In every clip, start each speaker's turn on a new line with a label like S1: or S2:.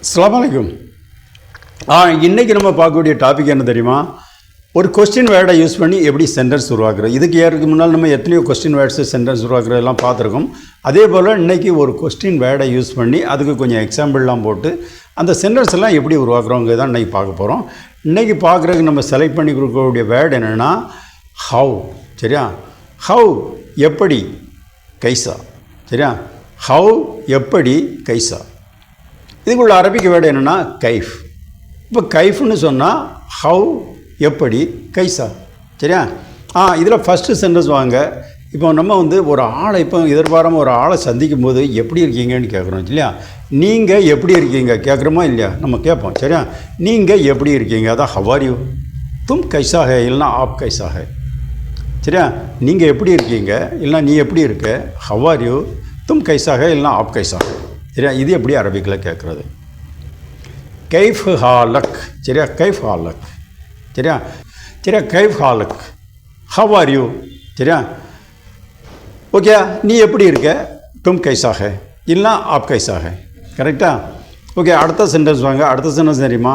S1: அஸ்ஸலாமு அலைக்கும். இன்றைக்கி நம்ம பார்க்கக்கூடிய டாபிக் என்ன தெரியுமா? ஒரு கொஸ்டின் வேர்டை யூஸ் பண்ணி எப்படி சென்டென்ஸ் உருவாக்குறோம். இதுக்கு ஏறதுக்கு முன்னால் நம்ம எத்தனையோ கொஸ்டின் வேர்ட்ஸு சென்டென்ஸ் உருவாக்குறதெல்லாம் பார்த்துருக்கோம். அதே போல் இன்றைக்கி ஒரு கொஸ்டின் வேர்டை யூஸ் பண்ணி அதுக்கு கொஞ்சம் எக்ஸாம்பிள்லாம் போட்டு அந்த சென்டென்ஸ் எல்லாம் எப்படி உருவாக்குறோங்க தான் இன்றைக்கி பார்க்க போகிறோம். இன்றைக்கி பார்க்குறதுக்கு நம்ம செலக்ட் பண்ணி கொடுக்கக்கூடிய வேர்டு என்னென்னா ஹவ். சரியா? ஹவ் எப்படி, கைசா. சரியா? ஹவ் எப்படி, கைசா. இதுக்குள்ள அரபிக் வேர்டு என்னென்னா கைஃப். இப்போ கைஃப்னு சொன்னால் ஹவ் எப்படி, கைசா. சரியா? இதில் ஃபஸ்ட்டு சென்டென்ஸ் வாங்க. இப்போ நம்ம ஒரு ஆளை இப்போ எதிர்பாராமல் ஒரு ஆளை சந்திக்கும் போது எப்படி இருக்கீங்கன்னு கேட்குறோம் இல்லையா? நீங்கள் எப்படி இருக்கீங்க கேட்குறோமா இல்லையா? நம்ம கேட்போம். சரியா? நீங்கள் எப்படி இருக்கீங்க, அதான் ஹவ் ஆர் யூ. தும் கைசா ஹே இல்லைனா ஆப் கைசா ஹே. சரியா? நீங்கள் எப்படி இருக்கீங்க இல்லைனா நீ எப்படி இருக்க. ஹவ் ஆர் யூ, தும் கைசா ஹே இல்லைனா ஆப் கைசா ஹே. சரியா? இது எப்படி அரபிக்கில் கேட்குறது. கைஃப் ஹாலக். சரியா? கைஃப் ஹாலக். சரியா? சரியா? கைஃப் ஹாலக், ஹவ் ஆர் யூ. சரியா? ஓகே, நீ எப்படி இருக்க, தும் கைசா ஹே இல்லைனா ஆப் கைசா ஹே. கரெக்டா? ஓகே, அடுத்த சென்டென்ஸ் வாங்க. அடுத்த சென்டென்ஸ் தெரியுமா?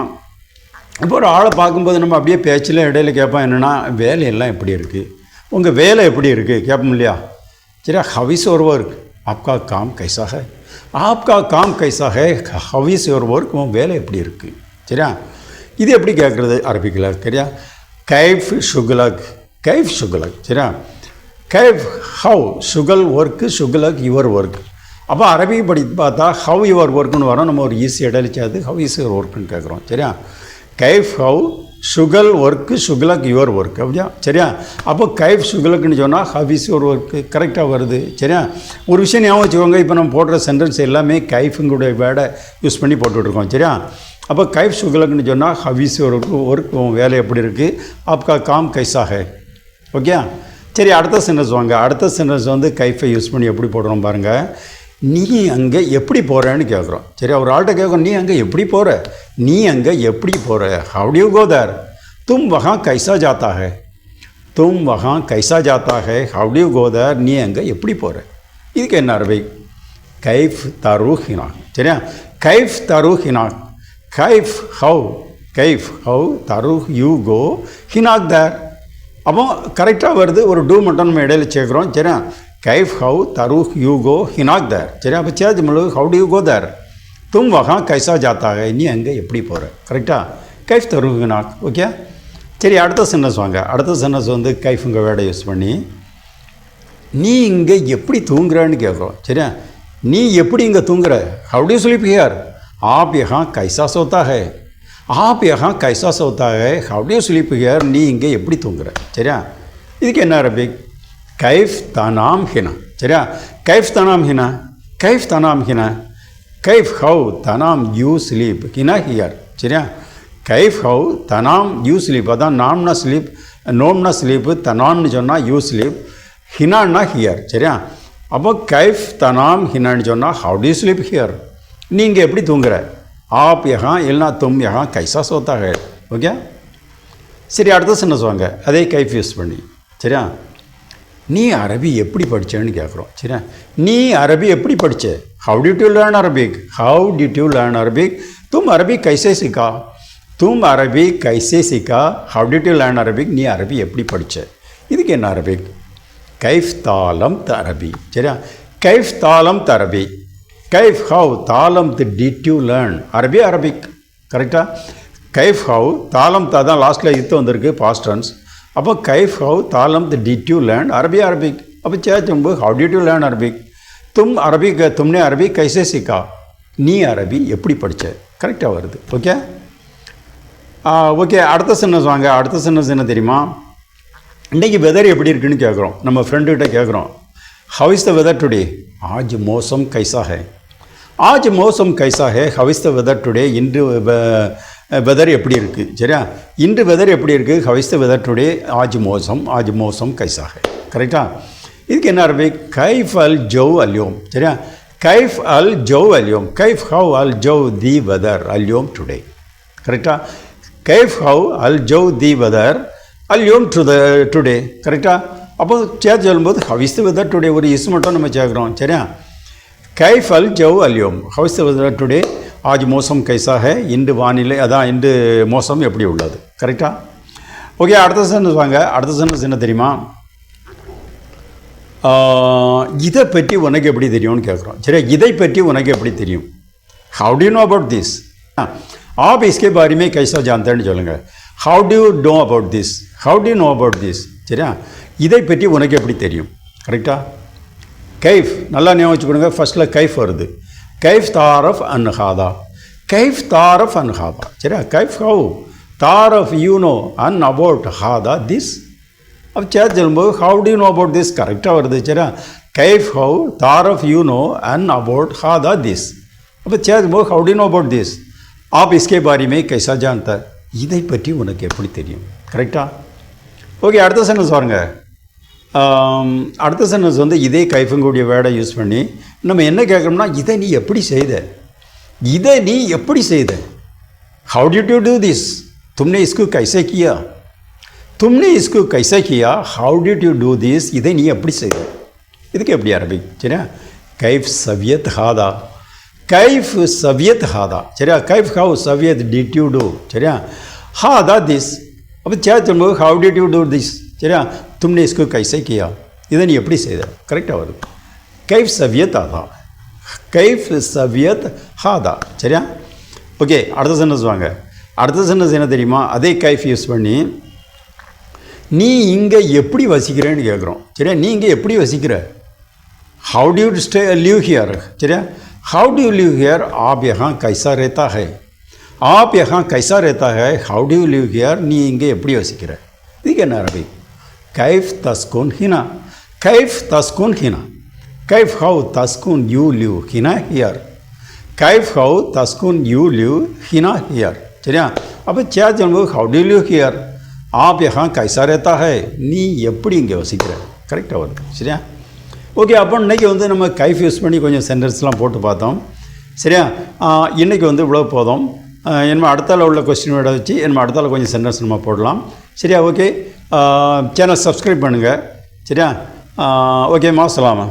S1: இப்போ ஒரு ஆளை பார்க்கும்போது நம்ம அப்படியே பேச்சில் இடையில கேட்போம் என்னென்னா வேலையெல்லாம் எப்படி இருக்குது, உங்கள் வேலை எப்படி இருக்குது கேட்போம் இல்லையா? சரியா? ஹவ் இஸ் யுவர் ஒர்க், ஆப்கா காம் கைசா ஹே. ஆப்கா காம் கைசா ஹே, ஹவ் இஸ் யுவர் ஒர்க், உன் வேலை எப்படி இருக்குது. சரியா? இது எப்படி கேட்குறது அரபிக்கில்? சரியா? கைஃப் ஷுகுலக், கைஃப் ஷுகுலக். சரியா? கைஃப் ஹவ், ஷுகல் ஒர்க்கு, ஷுகுலக் யுவர் ஒர்க். அப்போ அரபிக் படி பார்த்தா ஹவ் யுவர் ஒர்க்குன்னு வரோம். நம்ம ஒரு ஈஸி இடையிலிச்சாது ஹவ் இஸ் யுவர் ஒர்க்குன்னு கேட்குறோம். சரியா? கைஃப் ஹவ் ஷுகல் ஒர்க்கு, ஷுகுலக் யுவர் ஒர்க். அப்படியா? சரியா? அப்போ கைஃப் ஷுகுலக்குன்னு சொன்னால் ஹவ் இஸ் யுவர் ஒர்க்கு கரெக்டாக வருது. சரியா? ஒரு விஷயம் ஞாபகம் வச்சுக்கோங்க. இப்போ நம்ம போடுற சென்டென்ஸ் எல்லாமே கைஃபுங்களுடைய வேர்டை யூஸ் பண்ணி போட்டுட்ருக்கோம். சரியா? அப்போ கைஃப் ஷுகுலக்குன்னு சொன்னால் ஹவ் இஸ் யுவர் ஒர்க், வேலை எப்படி இருக்குது, ஆப்கா காம் கைசா ஹே. ஓகே, சரி, அடுத்த சென்டென்ஸ் வாங்க. அடுத்த சென்டென்ஸ் கைஃபை யூஸ் பண்ணி எப்படி போடுறோம் பாருங்கள். நீ அங்கே எப்படி போகிறேன்னு கேட்குறோம். சரி, ஒரு ஆள்கிட்ட கேட்குறோம், நீ அங்கே எப்படி போகிற, நீ அங்கே எப்படி போகிற, ஹவ் டு யூ கோ தேர். தும் வஹாं கைசா ஜாத்தா ஹே, தும் வஹாं கைசா ஜாத்தா ஹே, ஹவ் டு யூ கோ தேர், நீ அங்கே எப்படி போகிற. இதுக்கு என்ன அரபிக்? கைஃப் தரூஹ் ஹினாக். சரியா? கைஃப் தரூஹ் ஹினாக். கைஃப் ஹவ், கைஃப் ஹவ் தரூஹ் யூ கோ ஹினாக் தேர். அப்போ கரெக்டாக வருது. ஒரு டூ மட்டும் நம்ம இடையில சேர்க்குறோம். சரியா? கைஃப் ஹவ் தரூஹ் யூ கோ ஹினாக் தேர். சரி, அப்போ சேர்த்து முழு ஹவ் டு யூ கோ தேர், தும் வஹாं கைசா ஜாத்தா ஹே, நீ அங்கே எப்படி போகிற. கரெக்டாக? கைஃப் தரூஹ் ஹினாக். ஓகே, சரி, அடுத்த சென்டென்ஸ் வாங்க. அடுத்த சென்டென்ஸ் கைஃபுங்க வேர்டை யூஸ் பண்ணி நீ இங்கே எப்படி தூங்குறன்னு கேட்குறோம். சரியா? நீ எப்படி இங்கே தூங்குற, how do you sleep here, ஆப் யஹாं கைசா சோத்தா ஹே, ஆப் யஹாं கைசா சோத்தா ஹே, how do you sleep here, நீ இங்கே எப்படி தூங்குற. சரியா? இதுக்கு என்ன அரபிக்? கைஃப் தனாம் ஹினா. சரியா? கைஃப் தனாம் ஹினா, கைஃப் தனாம் ஹினா, கைஃப் ஹவ் தனாம் யூ ஸ்லீப் ஹினா ஹியர். சரியா? கைஃப் ஹவ் தனாம் யூ ஸ்லீப், அதான் நாம்னா ஸ்லீப், நோம்னா ஸ்லீப்பு, தனாம்னு சொன்னால் யூ ஸ்லீப், ஹினான்னா ஹியர். சரியா? அப்போ கைஃப் தனாம் ஹினான்னு சொன்னால் how do you sleep here, நீங்கள் எப்படி தூங்குற, ஆப் யஹாं இல்லைனா தும் யஹாं கைசா சோத்தா ஹே. ஓகே, சரி, அடுத்த சென்டென்ஸ் வாங்க. அதே கைஃப் யூஸ் பண்ணி. சரியா? நீ அரபி எப்படி படித்தேன்னு கேட்குறோம். சரியா? நீ அரபி எப்படி படித்த, how did you learn Arabic, how did you learn Arabic, தும் அரபி கைசே சிக்கா, தும் அரபி கைசே சிக்கா, how did you learn Arabic, நீ அரபி எப்படி படித்த. இதுக்கு என்ன அரபிக்? கைஃப் தாலம் த அரபி. சரியா? கைஃப் தாலம் த அரபி. கைஃப் ஹவ் தாலம் த டிட் யூ லேர்ன் அரபி, அரபிக். கரெக்டாக? கைஃப் ஹவ் தாலம் த தான் லாஸ்ட்டில் இத்து வந்திருக்கு, பாஸ்ட் டென்ஸ். அப்போ கைஃப் ஹவ் தாலம் த டிட் யூ லேர்ன் அரபி, அரபிக். அப்போ சேர்த்தும்போது how did you learn Arabic, தும் அரபிக், தும்னே அரபிக் கைசே சிக்கா, நீ அரபி எப்படி படித்த. கரெக்டாக வருது. ஓகே, ஓகே, அடுத்த சென்டென்ஸ் வாங்க. அடுத்த சென்டென்ஸ் என்ன தெரியுமா? இன்றைக்கி வெதர் எப்படி இருக்குன்னு கேட்குறோம். நம்ம ஃப்ரெண்டுக்கிட்ட கேட்குறோம், how is the weather today, ஆஜ் மோசம் கைசா ஹே, ஆஜ் மோசம் கைசா ஹே, how is the weather today, இன்று வெதர் எப்படி இருக்குது. சரியா? இன்று வெதர் எப்படி இருக்குது, how is the weather today, ஆஜ் மோசம் கைசா ஹே. கரெக்டாக? இதுக்கு என்ன அரபிக்? கைஃப் அல் ஜவ் அல்யோம். சரியா? கைஃப் அல் ஜவ் அல்யோம், கைஃப் ஹவ் அல் ஜவ் தி வெதர் அல்யோம் டுடே. கரெக்டாக? கைஃப் ஹவ் அல் ஜவ் தி வெதர் அல்யோம் டுடே. கரெக்டாக? அப்போ சேர்த்து சொல்லும்போது how is the weather today ஒரு இஸ் மட்டும் நம்ம சேர்க்குறோம். சரியா? கைஃப் அல் ஜவ் அல்யோம், how is the weather today, ஆஜ் மோசம் கைசா ஹே, இன்று வானிலை, அதான் இன்று மோசம் எப்படி உள்ளது. கரெக்டாக? ஓகே, அடுத்த சென்டென்ஸ் வாங்க. அடுத்த சென்டென்ஸ் என்ன தெரியுமா? இதை பற்றி உனக்கு எப்படி தெரியும்னு கேட்குறோம். சரி, இதை பற்றி உனக்கு எப்படி தெரியும்? How do you know about this? आप इसके बारे में कैसा जानते हैं சொல்லுங்கள். how do you know about this? how do you know about this? சரியா? இதை பற்றி உனக்கு எப்படி தெரியும்? கரெக்டாக? கைஃப் நல்லா ஞாபகம் வச்சுக்கணுங்க. ஃபர்ஸ்ட்டில் கைஃப் வருது. கைஃப் தாரஃப் அன்ஹாதா, கைஃப் தாரஃப் அன்ஹாதா. சரியா? கைஃப் ஹவு தாரஃப் யூ நோ அன் அபவுட் ஹாதா திஸ். அப்போ சேர் சொல்லும்போது how do you know about this கரெக்டாக வருது. சரியா? கைஃப் ஹவு தாரஃப் யூ நோ அன் அபவுட் ஹாதா திஸ். அப்போ சேர் சொல்லும்போது how do you know about this. आप इसके बारे में कैसा जानता? இதை பற்றி உனக்கு எப்படி தெரியும்? கரெக்டாக? ஓகே, அடுத்த சென்டென்ஸ் பாருங்க. அடுத்த சென்டென்ஸ் வந்து இதே கைஃபுங்கூடிய வேர்டை யூஸ் பண்ணி நம்ம என்ன கேட்குறோம்னா, இதை நீ எப்படி செய்த, இதை நீ எப்படி செய்த. How did you do this? तुमने इसको कैसे किया? तुमने इसको कैसे किया? How did you do this? இதை நீ எப்படி செய்த. இதுக்கு எப்படி அரபிக்? சரியா? கைஃப் சவியத் ஹாதா, கைஃப் சவியத் ஹாதா. சரியா? கைஃப் ஹவு சவியத் டிட் யூ டூ. சரியா? ஹாதா திஸ். அப்போ சேச்சும்போது how did you do this. சரியா? தும்னே இஸ்கு கைசே கியா, இதை நீ எப்படி செய்த. கரெக்டாக வருது. கைஃப் சவியத் ஹாதா, கைஃப் சவியத் ஹாதா. சரியா? ஓகே, அடுத்த சென்டென்ஸ் வாங்க. அடுத்த சென்டென்ஸ் என்ன தெரியுமா? அதே கைஃப் யூஸ் பண்ணி நீ இங்கே எப்படி வசிக்கிறேன்னு கேட்குறோம். சரியா? நீ இங்கே எப்படி வசிக்கிற? How do you stay live here. சரியா? How do you live here? आप यहाँ कैसा रहता है? आप यहाँ कैसा रहता है? How do you live here? நீ இங்கே எப்படி வசிக்கிற. இதுக்கு என்ன அரபி? கைஃப் தஸ்குன் ஹினா, கைஃப் தஸ்குன் ஹினா. கைஃப் ஹவு தஸ்குன் யூ லிவ் ஹினா ஹியர். கைஃப் ஹவு தஸ்குன் யூ லிவ் ஹினா ஹியர். சரியா? அப்போ சேர் சொல்லும்போது how do you live here? आप यहाँ कैसा रहता है? நீ எப்படி இங்கே வசிக்கிற. கரெக்டாக வருது. சரியா? ஓகே, அப்போ இன்றைக்கி வந்து நம்ம கைஃப் யூஸ் பண்ணி கொஞ்சம் சென்டென்ஸ்லாம் போட்டு பார்த்தோம். சரியா? இன்றைக்கி வந்து இவ்வளோ போதும். என்ன அடுத்தால உள்ள கொஸ்டின் வேர்டை வச்சு என்ன அடுத்தால கொஞ்சம் சென்டென்ஸ் நம்ம போடலாம். சரியா? ஓகே, சேனல் சப்ஸ்கிரைப் பண்ணுங்கள். சரியா? ஓகே, மாசலாமா.